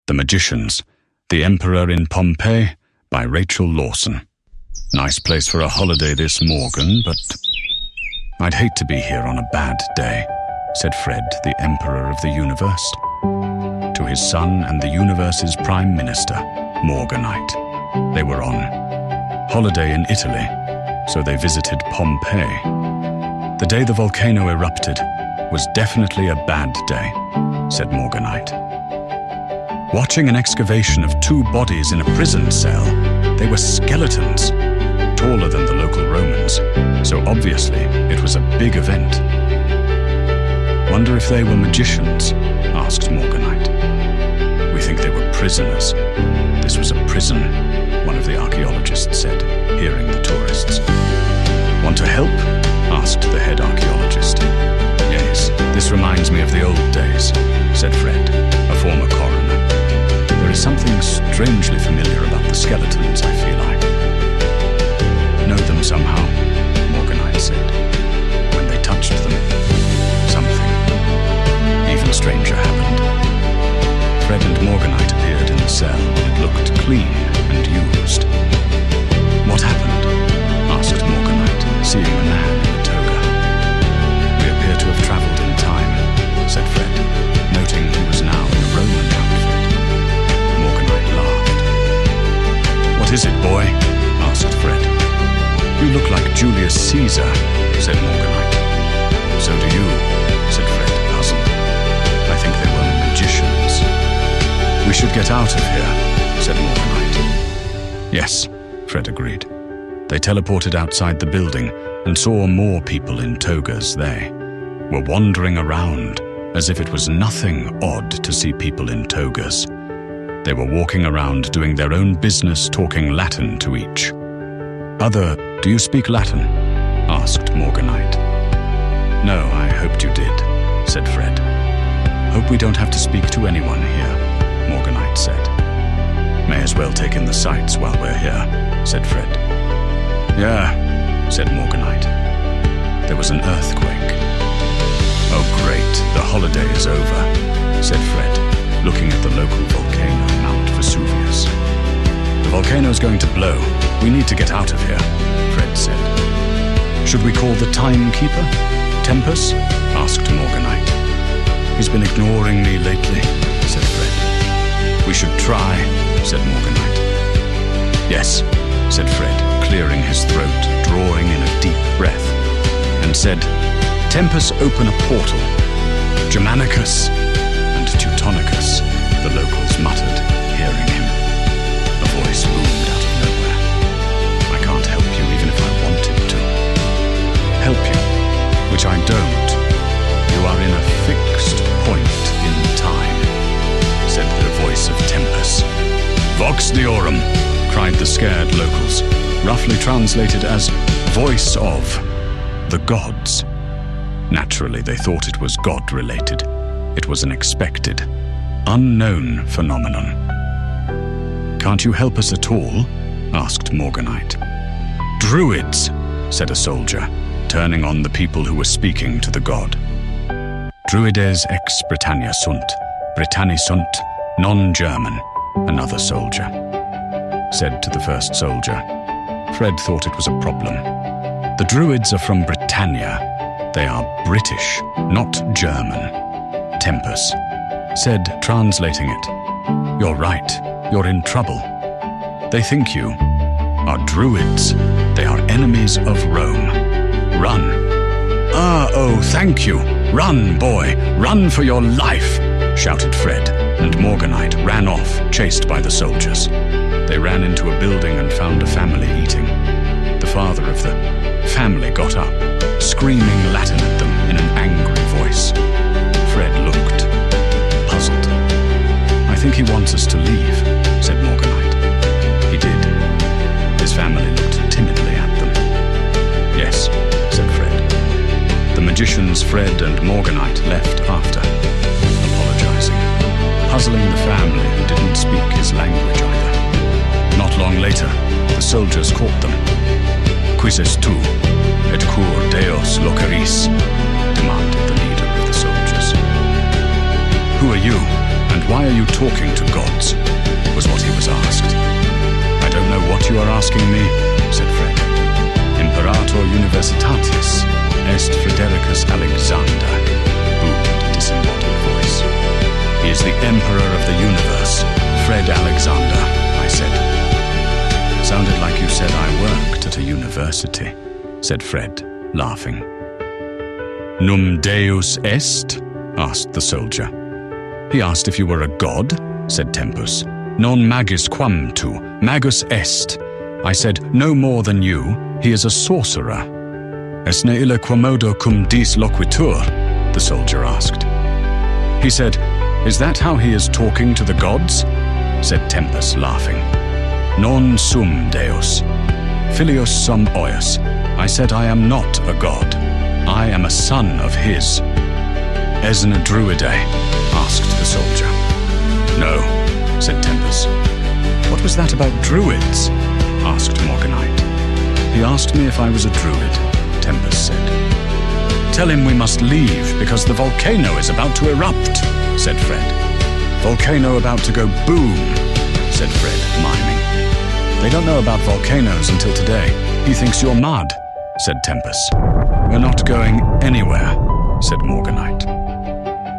The Magicians, The Emperor in Pompeii by Rachel Lawson. Nice place for a holiday this, Morgan, but I'd hate to be here on a bad day, said Fred, the Emperor of the Universe, to his son and the universe's Prime Minister, Morganite. They were on holiday in Italy, so they visited Pompeii. The day the volcano erupted was definitely a bad day, said Morganite. Watching an excavation of 2 bodies in a prison cell, they were skeletons, taller than the local Romans, so obviously it was a big event. Wonder if they were magicians, asked Morganite. We think they were prisoners. This was a prison, one of the archaeologists said, hearing the tourists. Want to help? Asked the head archaeologist. Yes, this reminds me of the old days, said Fred, a former coroner. There is something strangely familiar about the skeletons, I feel like. Know them somehow, Morganite said. When they touched them, something even stranger happened. Fred and Morganite appeared in the cell. It looked clean and used. What happened? Asked Morganite, seeing a man in a toga. We appear to have traveled in time, said Fred, noting he was now in a Roman outfit. Morganite laughed. What is it, boy? Asked Fred. You look like Julius Caesar, said Morganite. So do you, said Fred, puzzled. I think they were magicians. We should get out of here, said Morganite. Yes, Fred agreed. They teleported outside the building and saw more people in togas. They were wandering around as if it was nothing odd to see people in togas. They were walking around doing their own business, talking Latin to each other. Do you speak Latin? Asked Morganite. No, I hoped you did, said Fred. Hope we don't have to speak to anyone here, Morganite said. May as well take in the sights while we're here, said Fred. Yeah, said Morganite. There was an earthquake. Oh great, the holiday is over, said Fred, looking at the local volcano, Mount Vesuvius. The volcano's going to blow. We need to get out of here, Fred said. Should we call the Timekeeper? Tempus? Asked Morganite. He's been ignoring me lately, said Fred. We should try, said Morganite. Yes, said Fred, clearing his throat, drawing in a deep breath, and said, Tempus, open a portal. Germanicus and Teutonicus, the locals muttered, hearing him. A voice boomed out of nowhere. I can't help you even if I wanted to. Help you, which I don't. You are in a fixed point in time, said the voice of Tempus. Vox Deorum, cried the scared locals, roughly translated as voice of the gods. Naturally, they thought it was God-related. It was an expected, unknown phenomenon. Can't you help us at all? Asked Morganite. Druids, said a soldier, turning on the people who were speaking to the god. Druides ex Britannia sunt, Britanni sunt, non-German, another soldier, said to the first soldier. Fred thought it was a problem. The Druids are from Britannia. They are British, not German. Tempus said, translating it. You're right. You're in trouble. They think you are Druids. They are enemies of Rome. Run. Oh, thank you. Run, boy. Run for your life, shouted Fred, and Morganite ran off, chased by the soldiers. They ran into a building and found a family eating. The father of the family got up, screaming Latin at them in an angry voice. Fred looked, puzzled. I think he wants us to leave, said Morganite. He did. His family looked timidly at them. Yes, said Fred. The magicians Fred and Morganite left after, apologizing, puzzling the family who didn't speak his language either. Not long later, the soldiers caught them. Quis es tu, et cur Deos locaris? Demanded the leader of the soldiers. Who are you, and why are you talking to gods? Was what he was asked. I don't know what you are asking me, said Fred. Imperator Universitatis est Fredericus Alexander, boomed a disembodied voice. He is the Emperor of the universe, Fred Alexander, I said. Sounded like you said I worked at a university, said Fred, laughing. Num Deus est? Asked the soldier. He asked if you were a god, said Tempus. Non magis quam tu, magus est. I said, no more than you, he is a sorcerer. Esne ille quomodo cum dis loquitur, the soldier asked. He said, is that how he is talking to the gods? Said Tempus, laughing. Non sum Deus. Filius sum oius. I said I am not a god. I am a son of his. Esne Druidae? Asked the soldier. No, said Tempus. What was that about Druids? Asked Morganite. He asked me if I was a Druid, Tempus said. Tell him we must leave because the volcano is about to erupt, said Fred. Volcano about to go boom, said Fred, miming. They don't know about volcanoes until today. He thinks you're mad, said Tempus. We're not going anywhere, said Morganite.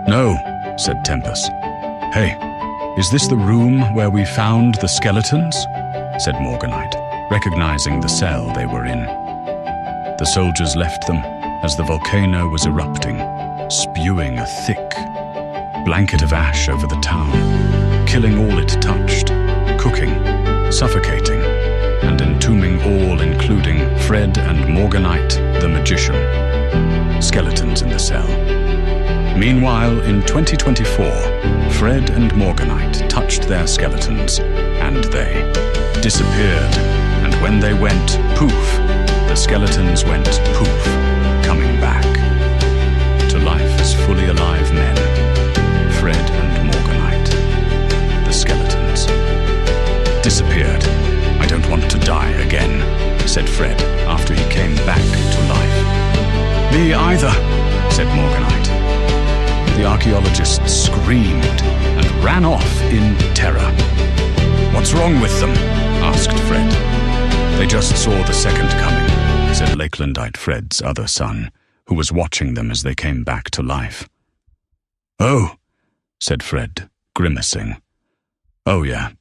No, said Tempus. Hey, is this the room where we found the skeletons? Said Morganite, recognizing the cell they were in. The soldiers left them as the volcano was erupting, spewing a thick blanket of ash over the town, killing all it touched, cooking, suffocating, and entombing all including Fred and Morganite, the magician. Skeletons in the cell. Meanwhile, in 2024, Fred and Morganite touched their skeletons, and they disappeared, and when they went poof, the skeletons went poof, coming back to life as fully alive men, Fred and Morganite, the skeletons. Disappeared. I don't want to die again, said Fred after he came back to life. Me either, said Morganite. The archaeologists screamed and ran off in terror. What's wrong with them? Asked Fred. They just saw the second coming, said Lakelandite Fred's other son, who was watching them as they came back to life. Oh, said Fred, grimacing. Oh yeah,